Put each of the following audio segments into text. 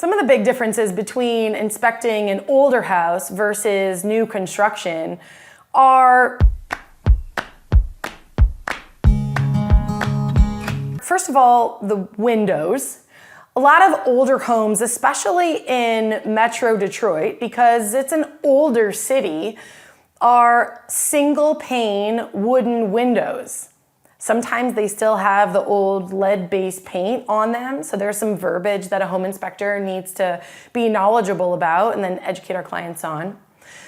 Some of the big differences between inspecting an older house versus new construction are, first of all, the windows. A lot of older homes, especially in Metro Detroit, because it's an older city, are single pane wooden windows. Sometimes they still have the old lead-based paint on them, so there's some verbiage that a home inspector needs to be knowledgeable about and then educate our clients on.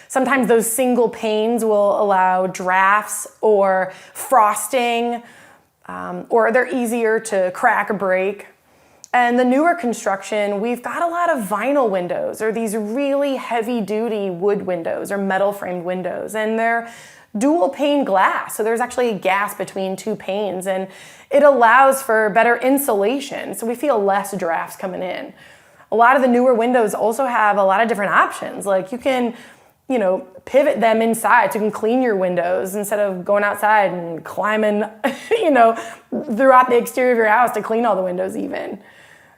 Sometimes those single panes will allow drafts or frosting, or they're easier to crack or break. And the newer construction, we've got a lot of vinyl windows, or these really heavy-duty wood windows or metal-framed windows, and they're dual pane glass, so there's actually a gas between two panes, and it allows for better insulation, so we feel less drafts coming in. A lot of the newer windows also have a lot of different options, like you can, pivot them inside so you can clean your windows instead of going outside and climbing, throughout the exterior of your house to clean all the windows even.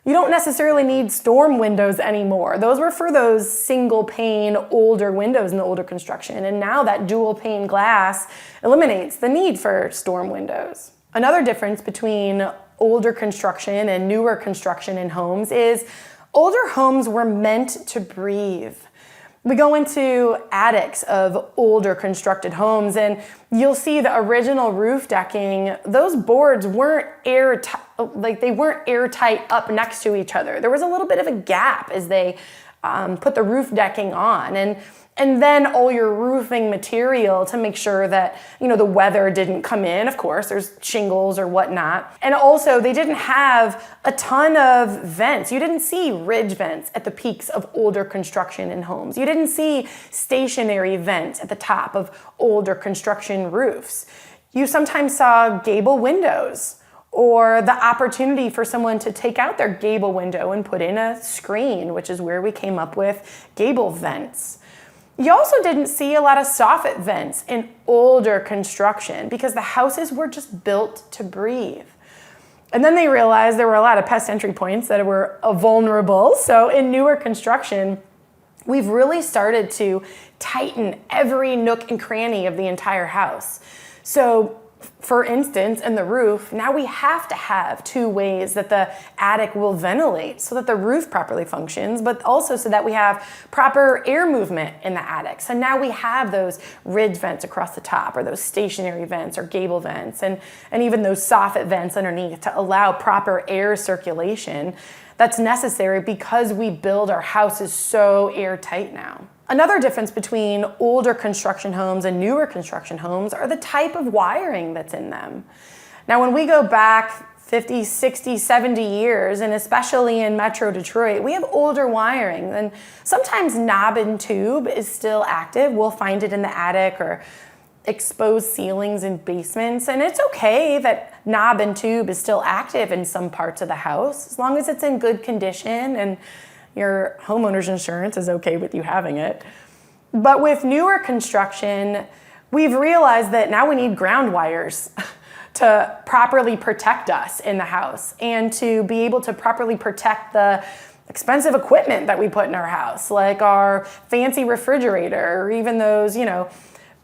You don't necessarily need storm windows anymore. Those were for those single pane older windows in the older construction, and now that dual pane glass eliminates the need for storm windows. Another difference between older construction and newer construction in homes is older homes were meant to breathe. We go into attics of older constructed homes and you'll see the original roof decking, those boards weren't airtight up next to each other. There was a little bit of a gap as they put the roof decking on, and then all your roofing material to make sure that the weather didn't come in. Of course, there's shingles or whatnot. And also they didn't have a ton of vents. You didn't see ridge vents at the peaks of older construction in homes. You didn't see stationary vents at the top of older construction roofs. You sometimes saw gable windows, or the opportunity for someone to take out their gable window and put in a screen, which is where we came up with gable vents. You also didn't see a lot of soffit vents in older construction because the houses were just built to breathe. And then they realized there were a lot of pest entry points that were vulnerable. So in newer construction, we've really started to tighten every nook and cranny of the entire house. So for instance, in the roof, now we have to have two ways that the attic will ventilate so that the roof properly functions, but also so that we have proper air movement in the attic. So now we have those ridge vents across the top, or those stationary vents or gable vents, and even those soffit vents underneath to allow proper air circulation that's necessary because we build our houses so airtight now. Another difference between older construction homes and newer construction homes are the type of wiring that's in them. Now, when we go back 50, 60, 70 years, and especially in Metro Detroit, we have older wiring, and sometimes knob and tube is still active. We'll find it in the attic or exposed ceilings in basements, and it's okay that knob and tube is still active in some parts of the house, as long as it's in good condition and your homeowner's insurance is okay with you having it. But with newer construction, we've realized that now we need ground wires to properly protect us in the house and to be able to properly protect the expensive equipment that we put in our house, like our fancy refrigerator or even those,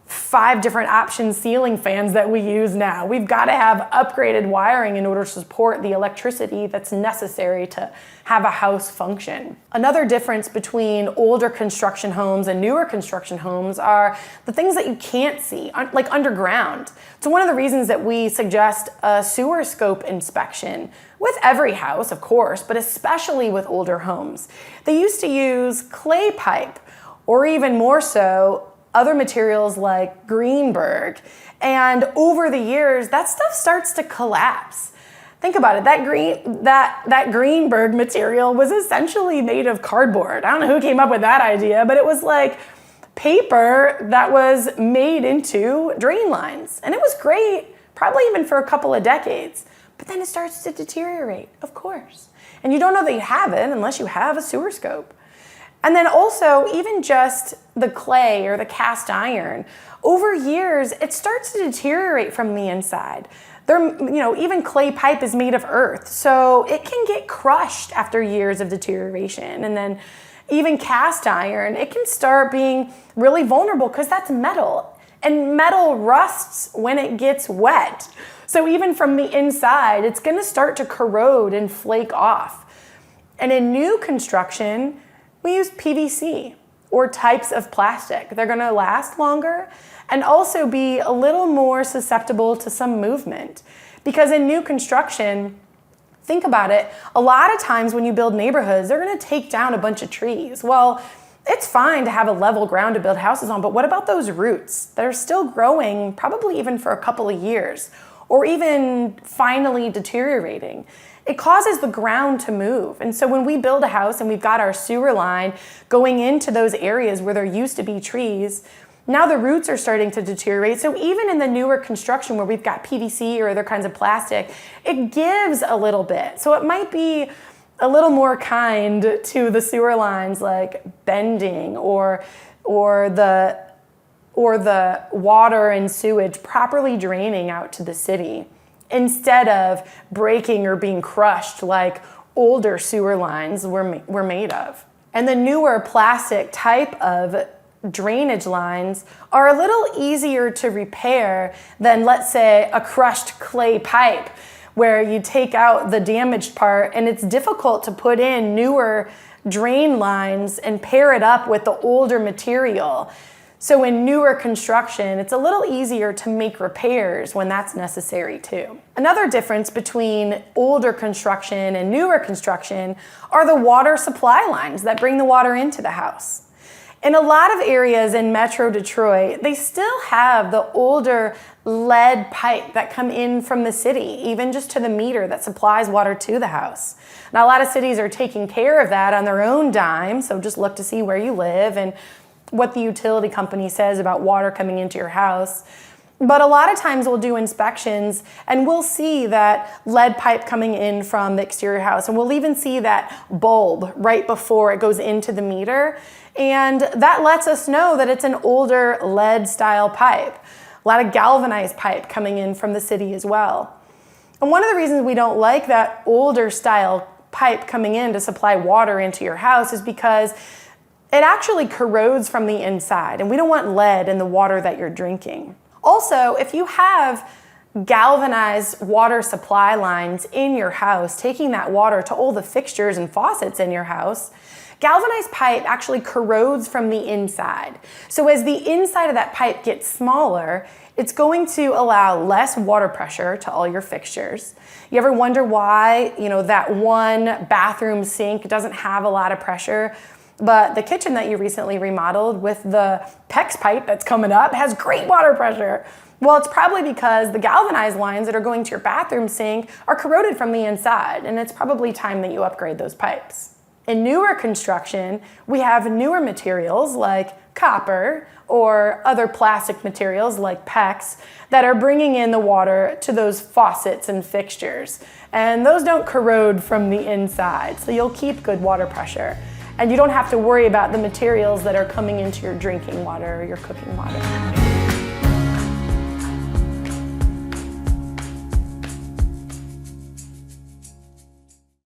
5 different option ceiling fans that we use now. We've got to have upgraded wiring in order to support the electricity that's necessary to have a house function. Another difference between older construction homes and newer construction homes are the things that you can't see, like underground. So one of the reasons that we suggest a sewer scope inspection with every house, of course, but especially with older homes. They used to use clay pipe, or even more so, other materials like Greenberg. And over the years, that stuff starts to collapse. Think about it, that Greenberg material was essentially made of cardboard. I don't know who came up with that idea, but it was like paper that was made into drain lines. And it was great, probably even for a couple of decades. But then it starts to deteriorate, of course. And you don't know that you have it unless you have a sewer scope. And then also, even just the clay or the cast iron, over years, it starts to deteriorate from the inside. Even clay pipe is made of earth, so it can get crushed after years of deterioration. And then even cast iron, it can start being really vulnerable because that's metal. And metal rusts when it gets wet. So even from the inside, it's gonna start to corrode and flake off. And in new construction, we use PVC or types of plastic. They're gonna last longer and also be a little more susceptible to some movement. Because in new construction, think about it, a lot of times when you build neighborhoods, they're gonna take down a bunch of trees. Well, it's fine to have a level ground to build houses on, but what about those roots? They're still growing, probably even for a couple of years, or even finally deteriorating. It causes the ground to move. And so when we build a house and we've got our sewer line going into those areas where there used to be trees, now the roots are starting to deteriorate. So even in the newer construction where we've got PVC or other kinds of plastic, it gives a little bit. So it might be a little more kind to the sewer lines, like bending or the water and sewage properly draining out to the city instead of breaking or being crushed like older sewer lines were made of. And the newer plastic type of drainage lines are a little easier to repair than, let's say, a crushed clay pipe where you take out the damaged part and it's difficult to put in newer drain lines and pair it up with the older material. So in newer construction, it's a little easier to make repairs when that's necessary too. Another difference between older construction and newer construction are the water supply lines that bring the water into the house. In a lot of areas in Metro Detroit, they still have the older lead pipe that come in from the city, even just to the meter that supplies water to the house. Now, a lot of cities are taking care of that on their own dime, so just look to see where you live and what the utility company says about water coming into your house. But a lot of times we'll do inspections and we'll see that lead pipe coming in from the exterior house, and we'll even see that bulb right before it goes into the meter. And that lets us know that it's an older lead style pipe. A lot of galvanized pipe coming in from the city as well. And one of the reasons we don't like that older style pipe coming in to supply water into your house is because it actually corrodes from the inside, and we don't want lead in the water that you're drinking. Also, if you have galvanized water supply lines in your house, taking that water to all the fixtures and faucets in your house, galvanized pipe actually corrodes from the inside. So as the inside of that pipe gets smaller, it's going to allow less water pressure to all your fixtures. You ever wonder why, that one bathroom sink doesn't have a lot of pressure, but the kitchen that you recently remodeled with the PEX pipe that's coming up has great water pressure? Well, it's probably because the galvanized lines that are going to your bathroom sink are corroded from the inside, and it's probably time that you upgrade those pipes. In newer construction, we have newer materials like copper or other plastic materials like PEX that are bringing in the water to those faucets and fixtures. And those don't corrode from the inside, so you'll keep good water pressure. And you don't have to worry about the materials that are coming into your drinking water or your cooking water.